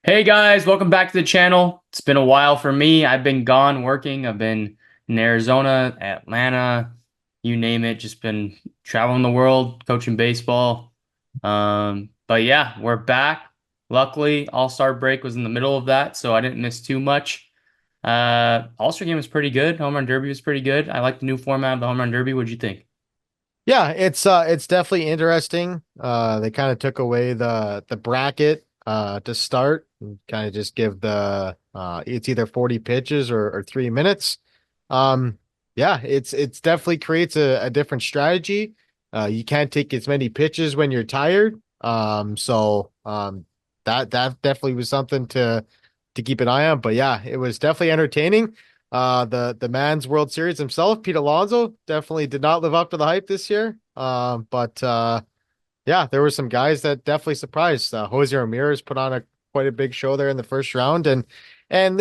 Hey guys, welcome back to the channel. It's been a while for me. I've been gone working. I've been in Arizona, Atlanta, you name it. Just been traveling the world, coaching baseball. But yeah, we're back. Luckily, All-Star break was in the middle of that, so I didn't miss too much. All-Star game was pretty good. Home Run Derby was pretty good. I like the new format of the Home Run Derby. What'd you think? Yeah, it's definitely interesting. They kind of took away the bracket to start and kind of just give the it's either 40 pitches or 3 minutes. Um, yeah, it's definitely creates a different strategy. You can't take as many pitches when you're tired. That definitely was something to keep an eye on. But yeah, it was definitely entertaining. The man's World Series himself, Pete Alonso, definitely did not live up to the hype this year. But yeah, there were some guys that definitely surprised. Jose Ramirez put on a quite a big show there in the first round, and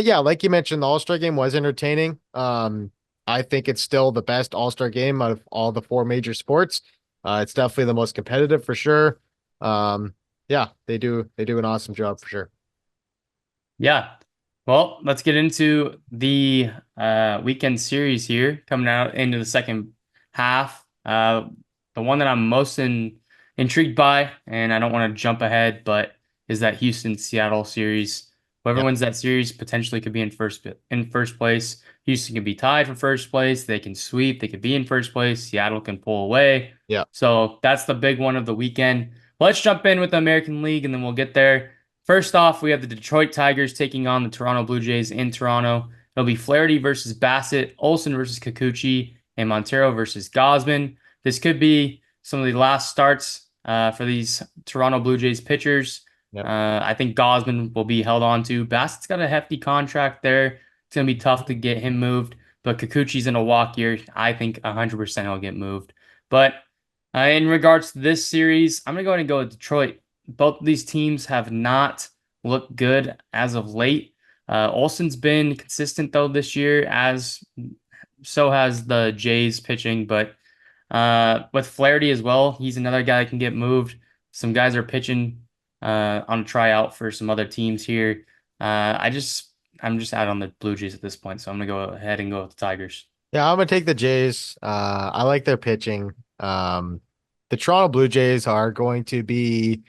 yeah, like you mentioned, the All-Star game was entertaining. I think it's still the best All-Star game out of all the four major sports. It's definitely the most competitive for sure. Um, yeah, they do an awesome job for sure. Yeah. Well, let's get into the weekend series here coming out into the second half. The one that I'm intrigued by, and I don't want to jump ahead, but is that Houston Seattle series. Whoever Yeah, wins that series potentially could be in first place. Houston could be tied for first place. They can sweep. They could be in first place. Seattle can pull away. yeah. So that's the big one of the weekend. Let's jump in with the American League, and then we'll get there. First off, we have the Detroit Tigers taking on the Toronto Blue Jays in Toronto. It'll be Flaherty versus Bassett, Olson versus Kikuchi, and Montero versus Gosman. This could be some of the last starts for these Toronto Blue Jays pitchers. Yeah. I think Gosman will be held on to. Bassett's got a hefty contract there. It's going to be tough to get him moved, but Kikuchi's in a walk year. I think 100% he'll get moved. But in regards to this series, I'm going to go ahead and go with Detroit. Both of these teams have not looked good as of late. Olson's been consistent though this year, as so has the Jays pitching. But with Flaherty as well, he's another guy that can get moved. Some guys are pitching on a tryout for some other teams here. I'm just out on the Blue Jays at this point, so I'm gonna go ahead and go with the Tigers. Yeah, I'm gonna take the Jays. I like their pitching. The Toronto Blue Jays are going to be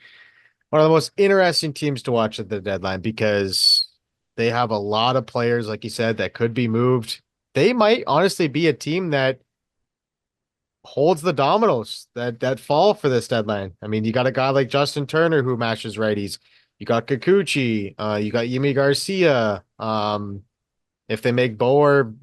one of the most interesting teams to watch at the deadline because they have a lot of players, like you said, that could be moved. They might honestly be a team that holds the dominoes that fall for this deadline. I mean, you got a guy like Justin Turner who matches righties. You got Kikuchi. You got Yimi Garcia. If they make Bo or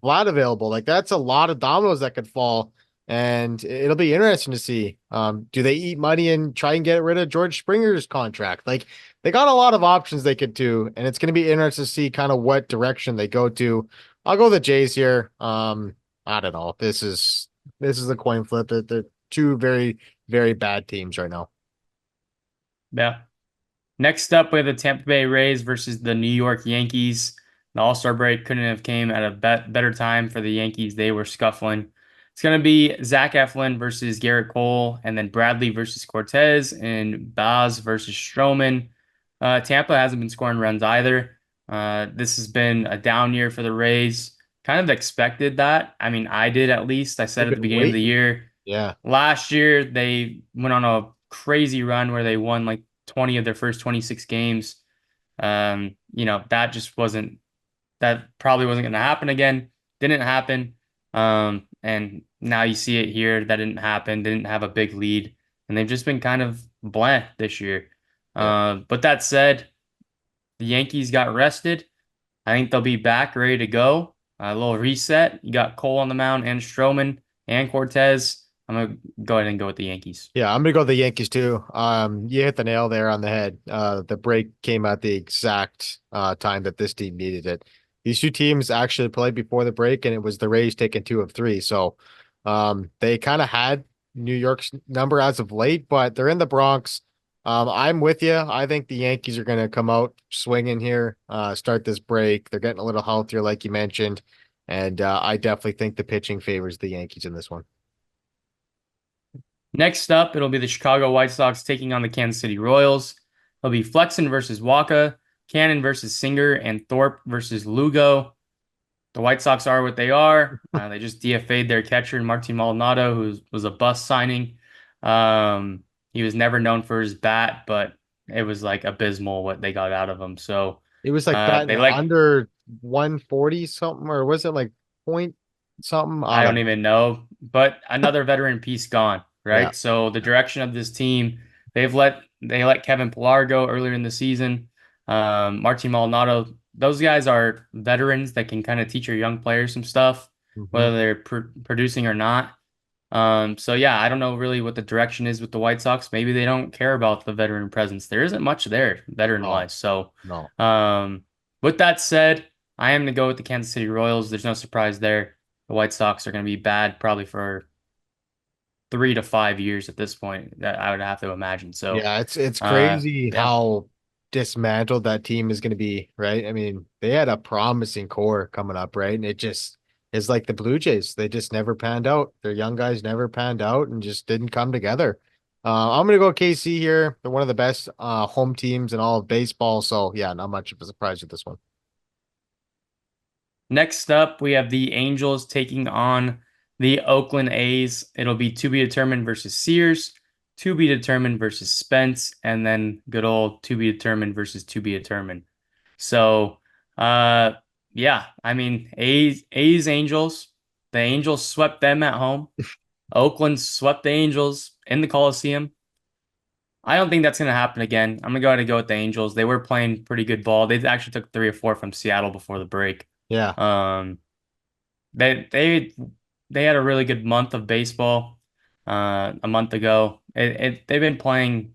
Vlad available, like that's a lot of dominoes that could fall, and it'll be interesting to see. Do they eat money and try and get rid of George Springer's contract? Like they got a lot of options they could do, and it's going to be interesting to see kind of what direction they go to. I'll go the Jays here. I don't know. This is a coin flip. They're two very bad teams right now. Yeah. Next up, we have the Tampa Bay Rays versus the New York Yankees. The All-Star break couldn't have came at a better time for the Yankees. They were scuffling. It's going to be Zach Eflin versus Garrett Cole, and then Bradley versus Cortez, and Baz versus Stroman. Tampa hasn't been scoring runs either. This has been a down year for the Rays. Kind of expected that. I mean, I did at least. I said They've at the been beginning of the waiting. year. Yeah. Last year, they went on a crazy run where they won like 20 of their first 26 games. That just wasn't, that probably wasn't going to happen again. Didn't happen. And now you see it here. That didn't happen. Didn't have a big lead. And they've just been kind of bland this year. Yeah. But that said, the Yankees got rested. I think they'll be back ready to go. A little reset. You got Cole on the mound and Stroman and Cortez. I'm gonna go ahead and go with the Yankees. Yeah, I'm gonna go with the Yankees too. You hit the nail there on the head. The break came at the exact time that this team needed it. These two teams actually played before the break, and it was the Rays taking two of three. So, they kind of had New York's number as of late, but they're in the Bronx. I'm with you. I think the Yankees are gonna come out swinging here, start this break. They're getting a little healthier, like you mentioned, and I definitely think the pitching favors the Yankees in this one. Next up, it'll be the Chicago White Sox taking on the Kansas City Royals. It'll be Flexen versus Waka. Cannon versus Singer, and Thorpe versus Lugo. The White Sox are what they are. They just DFA'd their catcher, Martin Maldonado, who was a bust signing. Um, he was never known for his bat, but it was like abysmal what they got out of him. So It was like batting they like under 140 something, or was it like point something? I I don't don't know. even know, but another veteran piece gone, Yeah. right? So the direction of this team, they let Kevin Pillar go earlier in the season. Martin Maldonado, those guys are veterans that can kind of teach your young players some stuff, Hmm. whether they're producing or not. So yeah, I don't know really what the direction is with the White Sox. Maybe they don't care about the veteran presence. There isn't much there, veteran No, wise. So, no. um, with that said, I am gonna go with the Kansas City Royals. There's no surprise there. The White Sox are gonna be bad probably for 3 to 5 years at this point. That I would have to imagine. So, Yeah, it's crazy yeah. how dismantled that team is going to be, right? I mean, they had a promising core coming up, right? And it just is like the Blue Jays. They just never panned out. Their young guys never panned out and just didn't come together. I'm going to go KC here. They're one of the best home teams in all of baseball. So, yeah, not much of a surprise with this one. Next up, we have the Angels taking on the Oakland A's. It'll be to be determined versus Sears, to be determined versus Spence, and then good old to be determined versus to be determined. So, uh, yeah, I mean, A's Angels. The Angels swept them at home. Oakland swept the Angels in the Coliseum. I don't think that's going to happen again. I'm going to go ahead and go with the Angels. They were playing pretty good ball. They actually took 3 or 4 from Seattle before the break. Yeah. Um, they they they had a really good month of baseball a month ago. They've been playing,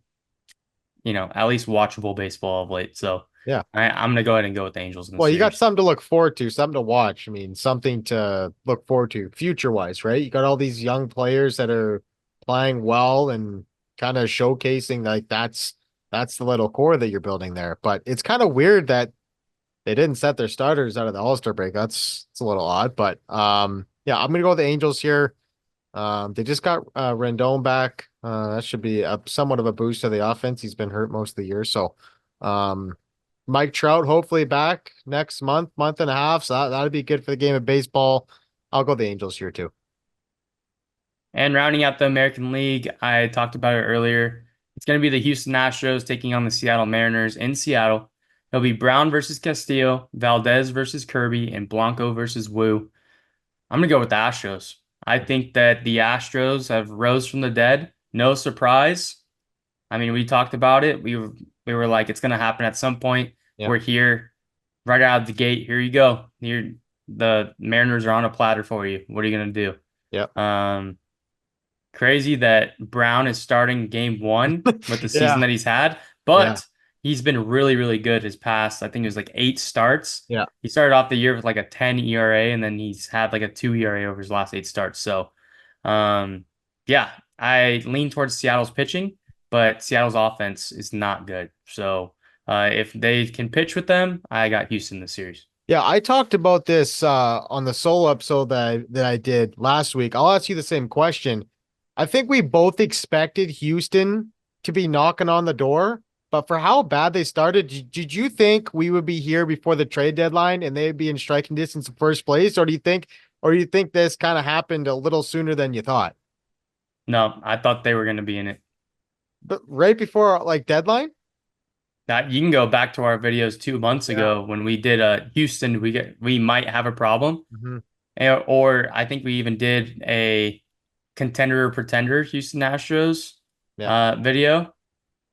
at least watchable baseball of late. So Yeah. I'm gonna go ahead and go with the Angels in the Well, you got series. something to look forward to, something to watch. I mean, something to look forward to future wise, right? You got all these young players that are playing well and kind of showcasing like that's the little core that you're building there. But it's kind of weird that they didn't set their starters out of the All-Star break. That's it's a little odd, but yeah, I'm gonna go with the Angels here. They just got Rendon back. That should be a somewhat of a boost to the offense. He's been hurt most of the year, so um, Mike Trout hopefully back next month, month and a half. So that'd be good for the game of baseball. I'll go the Angels here too. And rounding out the American League, I talked about it earlier. It's gonna be the Houston Astros taking on the Seattle Mariners in Seattle. It'll be Brown versus Castillo, Valdez versus Kirby, and Blanco versus Wu. I'm gonna go with the Astros. I think that the Astros have rose from the dead. No surprise. I mean, we talked about it. We were like, it's gonna happen at some point. Yeah, We're here, right out of the gate. Here you go. Here, the Mariners are on a platter for you. What are you gonna do? yeah, Um, Crazy that Brown is starting game one with the season yeah, that he's had, yeah, but he's been really, really good his past. I think it was like 8 starts. yeah. He started off the year with like a 10 ERA, and then he's had like a 2 ERA over his last 8 starts. So, um, yeah, I lean towards Seattle's pitching, but Seattle's offense is not good. So, if they can pitch with them, I got Houston this series. Yeah, I talked about this on the solo episode that I did last week. I'll ask you the same question. I think we both expected Houston to be knocking on the door, but for how bad they started, did you think we would be here before the trade deadline and they'd be in striking distance in first place, or do you think this kind of happened a little sooner than you thought? No, I thought they were going to be in it. But right before like deadline? That you can go back to our videos 2 months Yeah. ago when we did Houston. We might have a problem, Hmm. or I think we even did a contender or pretender Houston Astros Yeah. video,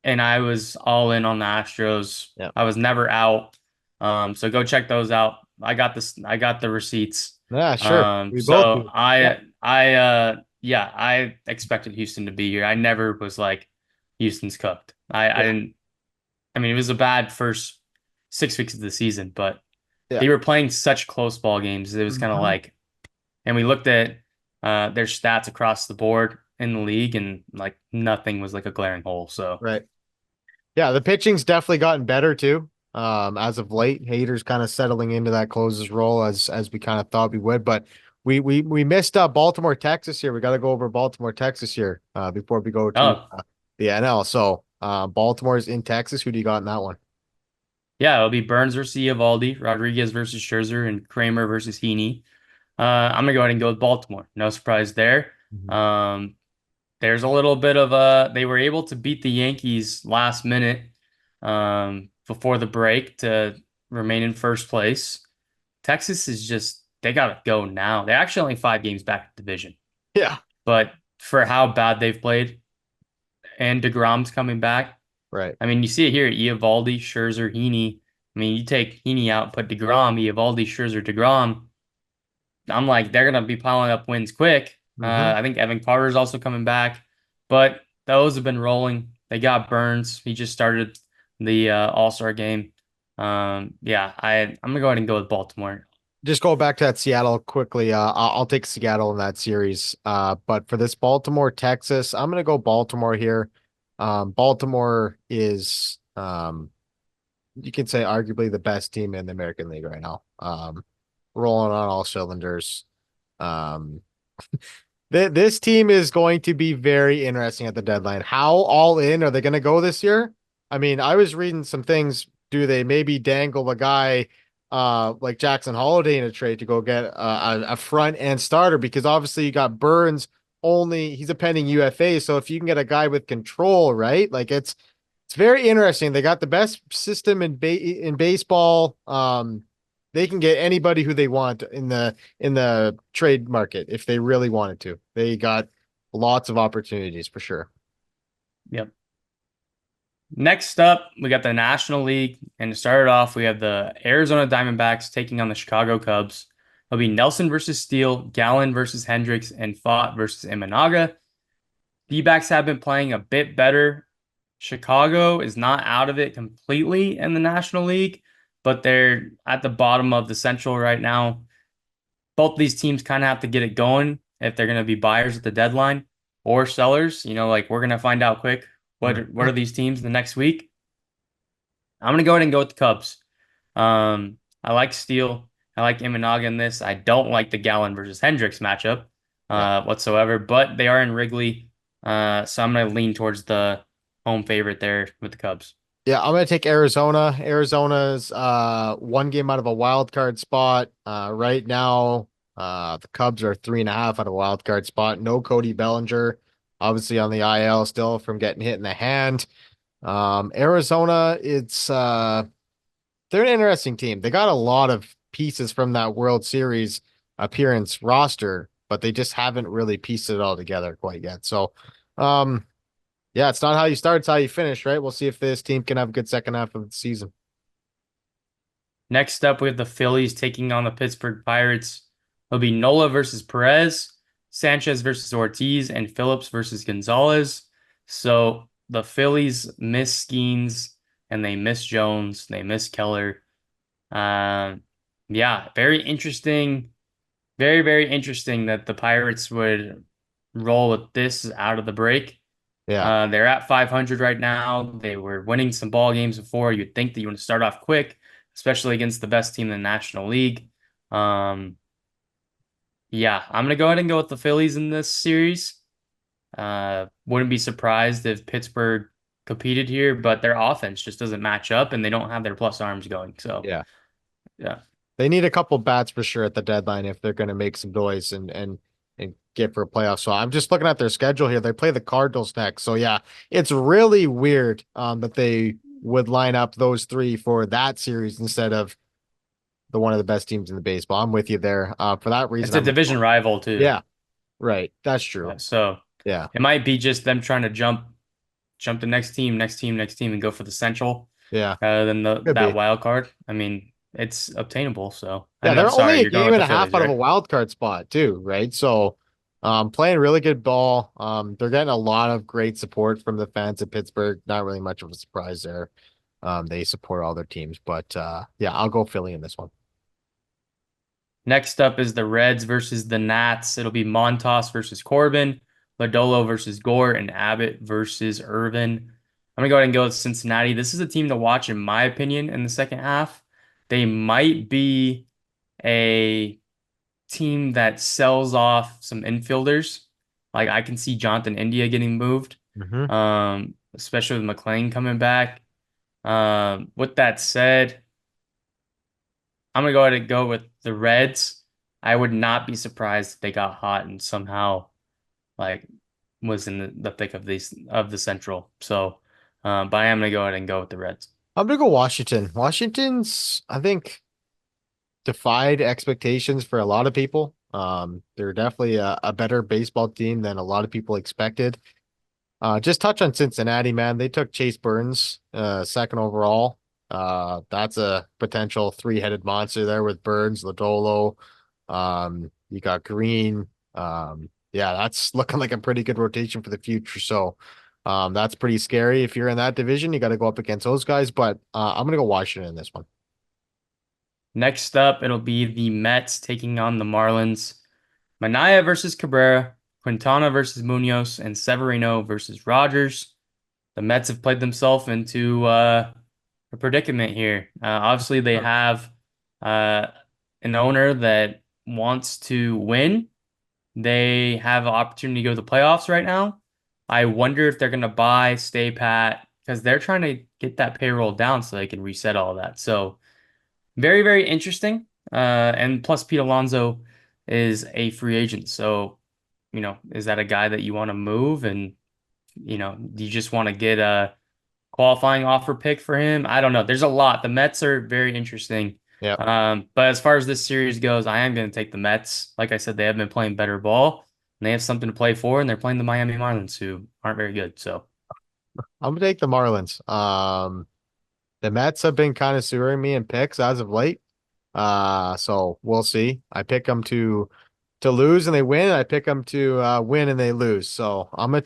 and I was all in on the Astros. Yeah. I was never out. So go check those out. I got this. I got the receipts. Yeah, sure. We both So do. Yeah. yeah, I expected Houston to be here. I never was like Houston's cooked. I Yeah. didn't. I mean, it was a bad first 6 weeks of the season, but Yeah. they were playing such close ball games. It was kind of Hmm. like, and we looked at their stats across the board in the league, and like nothing was like a glaring hole. So, Right. Yeah, the pitching's definitely gotten better too. As of late, Hader's kind of settling into that closes role as we kind of thought we would, but we missed Baltimore, Texas here. We got to go over Baltimore, Texas here before we go to oh, the NL. So Baltimore's in Texas. Who do you got in that one? Yeah, it'll be Burns versus Eovaldi, Rodriguez versus Scherzer, and Kramer versus Heaney. I'm gonna go ahead and go with Baltimore. No surprise there. Mhm. Um, there's a little bit of they were able to beat the Yankees last minute before the break to remain in first place. Texas is just they gotta go now. They're actually only 5 games back in the division, Yeah, but for how bad they've played and DeGrom's coming back, right. I mean, you see it here, Eovaldi, Scherzer, Heaney. I mean, you take Heaney out, put DeGrom, Eovaldi, Scherzer, DeGrom. I'm like, they're gonna be piling up wins quick. Hmm. I think Evan Carter's also coming back, but those have been rolling. They got Burns. He just started the All-Star game. Yeah, I'm gonna go ahead and go with Baltimore. Just go back to that Seattle quickly. I'll take Seattle in that series. But for this Baltimore, Texas, I'm gonna go Baltimore here. Baltimore is, you can say arguably the best team in the American League right now. Rolling on all cylinders. Um, this team is going to be very interesting at the deadline. How all in are they going to go this year? I mean, I was reading some things. Do they maybe dangle a guy like Jackson Holiday in a trade to go get a front end starter? Because obviously you got Burns only he's a pending UFA. So if you can get a guy with control, right? Like it's very interesting. They got the best system in baseball. They can get anybody who they want in the trade market if they really wanted to. They got lots of opportunities for sure. Yep. Next up, we got the National League, and to start it off, we have the Arizona Diamondbacks taking on the Chicago Cubs. It'll be Nelson versus Steele, Gallen versus Hendricks, and Fott versus Imanaga. D-backs have been playing a bit better. Chicago is not out of it completely in the National League, but they're at the bottom of the Central right now. Both of these teams kind of have to get it going if they're going to be buyers at the deadline or sellers. Like we're going to find out quick what are these teams the next week. I'm going to go ahead and go with the Cubs. I like Steele. I like Imanaga in this. I don't like the Gallen versus Hendricks matchup Yeah. whatsoever, but they are in Wrigley. So I'm going to lean towards the home favorite there with the Cubs. Yeah, I'm gonna take Arizona. Arizona's one game out of a wild card spot. Right now, the Cubs are 3.5 out of a wild card spot. No Cody Bellinger, obviously on the IL still from getting hit in the hand. Arizona, it's they're an interesting team. They got a lot of pieces from that World Series appearance roster, but they just haven't really pieced it all together quite yet. So, um, yeah, it's not how you start, it's how you finish, right? We'll see if this team can have a good second half of the season. Next up, we have the Phillies taking on the Pittsburgh Pirates. It'll be Nola versus Perez, Sanchez versus Ortiz, and Phillips versus Gonzalez. So the Phillies miss Skeens and they miss Jones, they miss Keller. Uh, yeah, very interesting. Very, very interesting that the Pirates would roll with this out of the break. Yeah. They're at 500 right now. They were winning some ball games before. You'd think that you want to start off quick, especially against the best team in the National League. Um, yeah, I'm gonna go ahead and go with the Phillies in this series. Wouldn't be surprised if Pittsburgh competed here, but their offense just doesn't match up, and they don't have their plus arms going. So, Yeah. yeah. They need a couple bats for sure at the deadline if they're going to make some noise and get for a playoff. So I'm just looking at their schedule here. They play the Cardinals next. So yeah, it's really weird that they would line up those three for that series instead of the one of the best teams in the baseball. I'm with you there. For that reason, It's a I'm gonna division go. rival too. Yeah, right. That's true. So Yeah. it might be just them trying to jump the next team, next team, next team, and go for the Central Yeah. rather than the Could that be. wild card. I mean, it's obtainable. So I Yeah, know. they're only Sorry, a you're going game with and the a half Phillies, out of a right? wild card spot too, right? So, playing really good ball. They're getting a lot of great support from the fans of Pittsburgh. Not really much of a surprise there. They support all their teams, but yeah, I'll go Philly in this one. Next up is the Reds versus the Nats. It'll be Montas versus Corbin, Lodolo versus Gore, and Abbott versus Irvin. I'm gonna go ahead and go with Cincinnati. This is a team to watch, in my opinion, in the second half. They might be a team that sells off some infielders. Like I can see Jonathan India getting moved, Hmm. especially with McLean coming back. With that said, I'm gonna go ahead and go with the Reds. I would not be surprised if they got hot and somehow like was in the thick of the Central. So, but I am gonna go ahead and go with the Reds. I'm gonna go Washington. Washington's, I think, defied expectations for a lot of people. They're definitely a better baseball team than a lot of people expected. Just touch on Cincinnati, man. They took Chase Burns, second overall. That's a potential three-headed monster there with Burns, Lodolo. You got Green. Yeah, that's looking like a pretty good rotation for the future. So, that's pretty scary. If you're in that division, you got to go up against those guys. But I'm gonna go Washington in this one. Next up, it'll be the Mets taking on the Marlins. Manaea versus Cabrera, Quintana versus Munoz, and Severino versus Rogers. The Mets have played themselves into a predicament here. Obviously, they Sure. have uh, an owner that wants to win. They have an opportunity to go to the playoffs right now. I wonder if they're going to buy, stay pat, because they're trying to get that payroll down so they can reset all that. So very, very interesting. And plus, Pete Alonso is a free agent. So, is that a guy that you want to move? And, do you just want to get a qualifying offer pick for him? I don't know. There's a lot. The Mets are very interesting. Yeah. But as far as this series goes, I am going to take the Mets. Like I said, they have been playing better ball and they have something to play for, and they're playing the Miami Marlins, who aren't very good. So, I'm gonna take the Marlins. The Mets have been kind of screwing me in picks as of late. So we'll see. I pick them to lose and they win. I pick them to win and they lose. So I'm gonna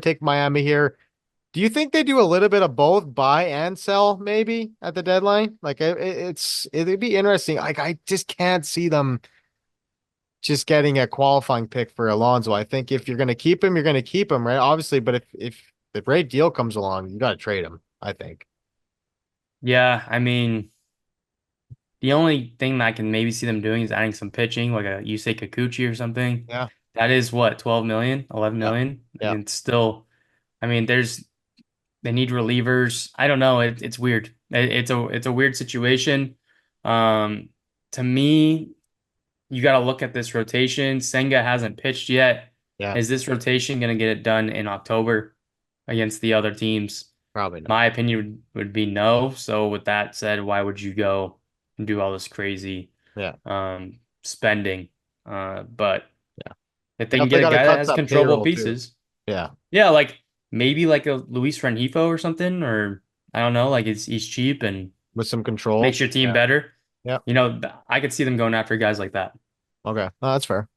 take Miami here. Do you think they do a little bit of both, buy and sell, maybe at the deadline? Like it'd be interesting. Like I just can't see them just getting a qualifying pick for Alonso. I think if you're gonna keep him, you're gonna keep him, right? Obviously, but if the great deal comes along, you got to trade him. I think. yeah, I mean, the only thing that I can maybe see them doing is adding some pitching, like a Yusei Kikuchi or something. Yeah. That is what, 12 million, 11 Yeah. million? I Yeah. mean, it's still, I mean, they need relievers. I don't know. It's weird. It's a weird situation. Um, to me, you got to look at this rotation. Senga hasn't pitched yet. Yeah. Is this rotation going to get it done in October against the other teams? Probably not. My opinion would be no. So with that said, why would you go and do all this crazy Yeah. spending? But Yeah. if they can Definitely get a got to guy that cut has that controllable payroll too. pieces, Yeah. yeah, like maybe like a Luis Rengifo or something, or I don't know, like he's cheap and With some control. makes your team Yeah. better. Yeah. I could see them going after guys like that. Okay. No, that's fair.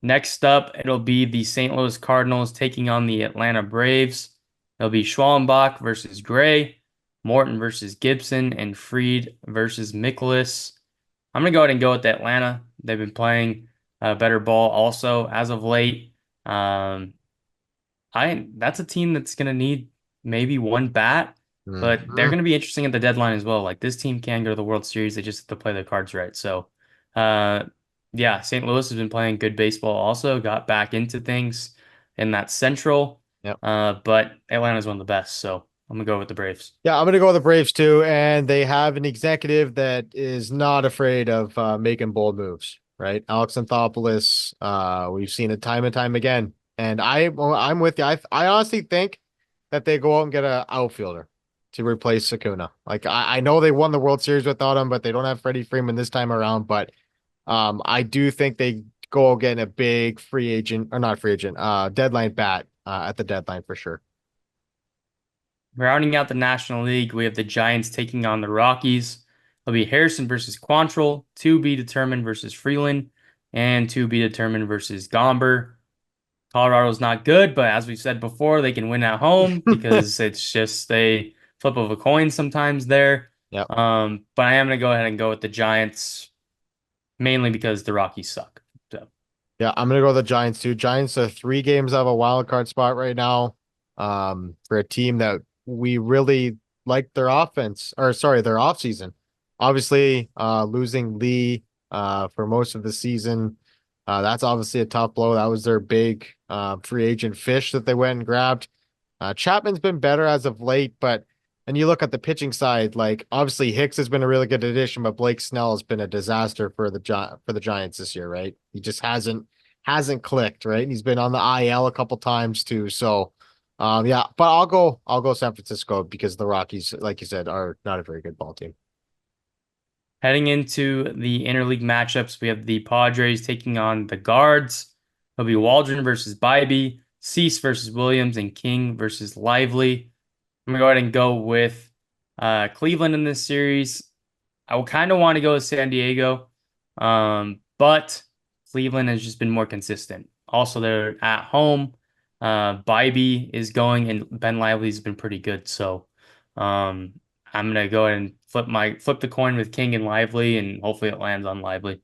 Next up, it'll be the St. Louis Cardinals taking on the Atlanta Braves. It'll be Schwallenbach versus Gray, Morton versus Gibson, and Fried versus Mikolas. I'm gonna go ahead and go with Atlanta. They've been playing better ball also as of late. Um, I that's a team that's gonna need maybe one bat, but they're Mhm. gonna be interesting at the deadline as well. Like this team can go to the World Series, they just have to play their cards right. So, uh, yeah, St. Louis has been playing good baseball. Also, got back into things in that Central, Yep. but Atlanta's one of the best. So I'm gonna go with the Braves. Yeah, I'm gonna go with the Braves too, and they have an executive that is not afraid of making bold moves, right? Alex Anthopoulos, we've seen it time and time again, and I'm with you. I honestly think that they go out and get a outfielder to replace Sakuna. Like I know they won the World Series without him, but they don't have Freddie Freeman this time around. But I do think they go out getting a big free agent or not free agent, deadline bat at the deadline for sure. Rounding out the National League, we have the Giants taking on the Rockies. It'll be Harrison versus Quantrill, to be determined versus Freeland, and to be determined versus Gomber. Colorado's not good, but as we said before, they can win at home because it's just a flip of a coin sometimes there. Yep. But I am going to go ahead and go with the Giants, mainly because the Rockies suck. So Yeah, I'm gonna go with the Giants too. Giants are 3 games out of a wild card spot right now. For a team that we really like their offense, or sorry, their off season. Obviously, losing Lee for most of the season. That's obviously a tough blow. That was their big free agent fish that they went and grabbed. Chapman's been better as of late, but and you look at the pitching side, like obviously Hicks has been a really good addition, but Blake Snell has been a disaster for the Giants this year, right? He just hasn't clicked, right? And he's been on the IL a couple times too. So yeah, but I'll go San Francisco because the Rockies, like you said, are not a very good ball team. Heading into the interleague matchups, we have the Padres taking on the Guards. It'll be Waldron versus Bybee, Cease versus Williams, and King versus Lively. I'm gonna go ahead and go with Cleveland in this series. I would kind of want to go with San Diego, but Cleveland has just been more consistent. Also, they're at home. Bybee is going, and Ben Lively's been pretty good. So, um, I'm gonna go ahead and flip the coin with King and Lively, and hopefully it lands on Lively.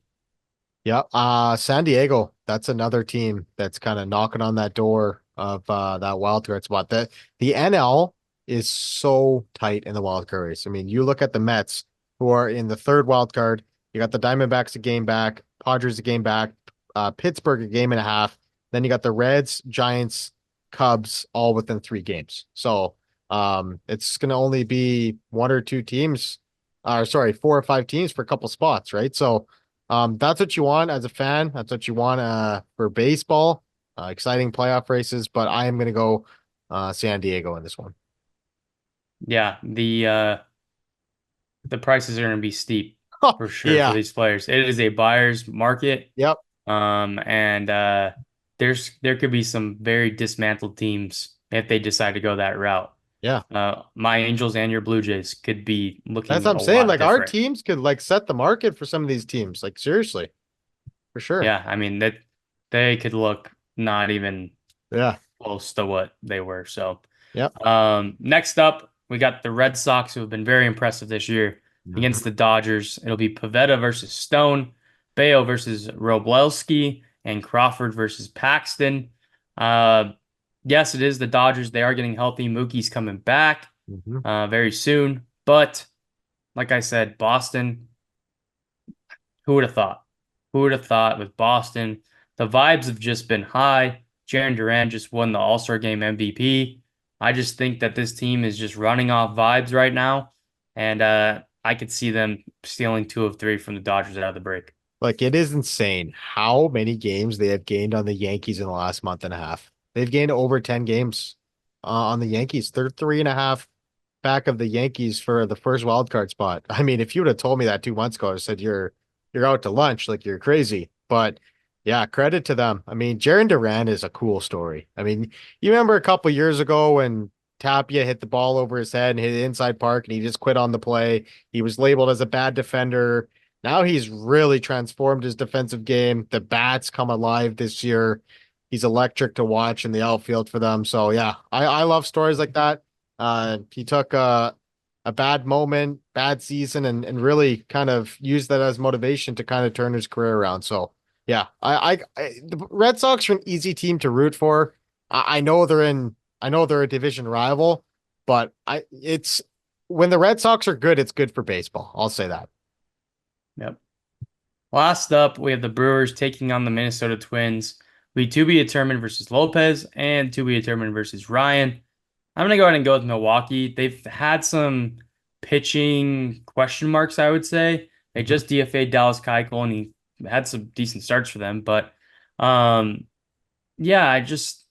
Yeah, San Diego, that's another team that's kind of knocking on that door of that wild card spot. The NL is so tight in the wild card race. I mean, you look at the Mets who are in the third wild card, you got the Diamondbacks a game back, Padres a game back, Pittsburgh a game and a half. Then you got the Reds, Giants, Cubs all within 3 games. So it's gonna only be one or two teams, or sorry, 4 or 5 teams for a couple spots, right? So that's what you want as a fan. That's what you want for baseball. Exciting playoff races, but I am going to go San Diego in this one. Yeah, the prices are going to be steep Oh, for sure for yeah. these players. It is a buyer's market. Yep. And there could be some very dismantled teams if they decide to go that route. Yeah. My Angels and your Blue Jays could be That's looking what I'm a saying. lot Like our different. teams could like set the market for some of these teams. Like seriously, for sure. Yeah, I mean that they could look not even Yeah. close to what they were. So, Yep. next up, we got the Red Sox, who have been very impressive this year against Mhm. the Dodgers. It'll be Pivetta versus Stone, Bayo versus Roblewski, and Crawford versus Paxton. Uh, yes, it is the Dodgers. They are getting healthy. Mookie's coming back Mhm. very soon. But like I said, Boston, who would have thought? Who would have thought with Boston? The vibes have just been high. Jaron Duran just won the All-Star Game MVP. I just think that this team is just running off vibes right now, and I could see them stealing 2 of 3 from the Dodgers out of the break. Like it is insane how many games they have gained on the Yankees in the last month and a half. They've gained over 10 games on the Yankees. They're 3.5 back of the Yankees for the first wild card spot. I mean, if you would have told me that 2 months ago, I said you're out to lunch, like you're crazy. But yeah, credit to them. I mean, Jaron Duran is a cool story. I mean, you remember a couple years ago when Tapia hit the ball over his head and hit the inside park and he just quit on the play. He was labeled as a bad defender. Now he's really transformed his defensive game. The bats come alive this year. He's electric to watch in the outfield for them. So yeah, I love stories like that. He took a bad moment, bad season, and really kind of used that as motivation to kind of turn his career around. So yeah, the Red Sox are an easy team to root for. I know they're a division rival, but it's when the Red Sox are good, it's good for baseball. I'll say that. Yep. Last up, we have the Brewers taking on the Minnesota Twins. We to be determined versus Lopez and to be determined versus Ryan. I'm gonna go ahead and go with Milwaukee. They've had some pitching question marks, I would say. They Mhm. just DFA'd Dallas Keuchel, and he had some decent starts for them. But um, yeah, I just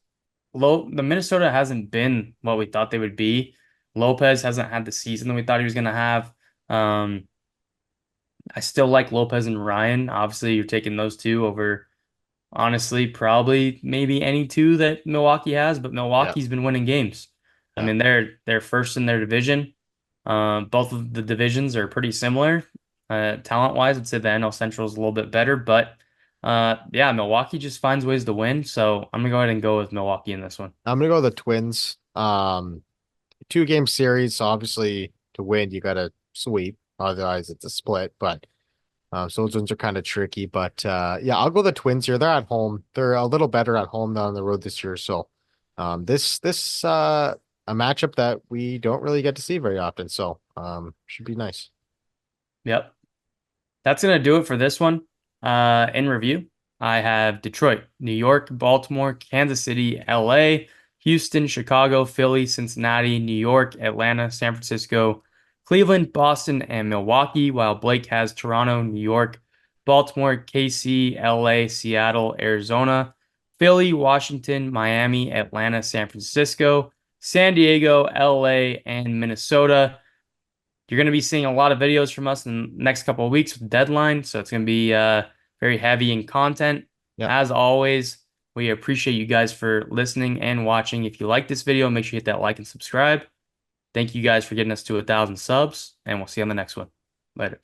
the Minnesota hasn't been what we thought they would be. Lopez hasn't had the season that we thought he was gonna have. Um, I still like Lopez and Ryan. Obviously, you're taking those two over. Honestly, probably maybe any two that Milwaukee has, but Yeah, Milwaukee's been winning games. I yeah. mean, they're first in their division. Both of the divisions are pretty similar. Talent-wise, I'd say the NL Central is a little bit better, but yeah, Milwaukee just finds ways to win. So I'm gonna go ahead and go with Milwaukee in this one. I'm gonna go with the Twins. 2 game series. So obviously, to win, you got to sweep. Otherwise, it's a split. But so those ones are kind of tricky. But yeah, I'll go the Twins here. They're at home. They're a little better at home than on the road this year. So this a matchup that we don't really get to see very often. So should be nice. Yep. That's gonna do it for this one. In review, I have Detroit, New York, Baltimore, Kansas City, LA, Houston, Chicago, Philly, Cincinnati, New York, Atlanta, San Francisco, Cleveland, Boston, and Milwaukee, while Blake has Toronto, New York, Baltimore, KC, LA, Seattle, Arizona, Philly, Washington, Miami, Atlanta, San Francisco, San Diego, LA, and Minnesota. You're going to be seeing a lot of videos from us in the next couple of weeks with deadline, so it's going to be very heavy in content. Yep. As always, we appreciate you guys for listening and watching. If you like this video, make sure you hit that like and subscribe. Thank you guys for getting us to 1,000 subs, and we'll see you on the next one. Later.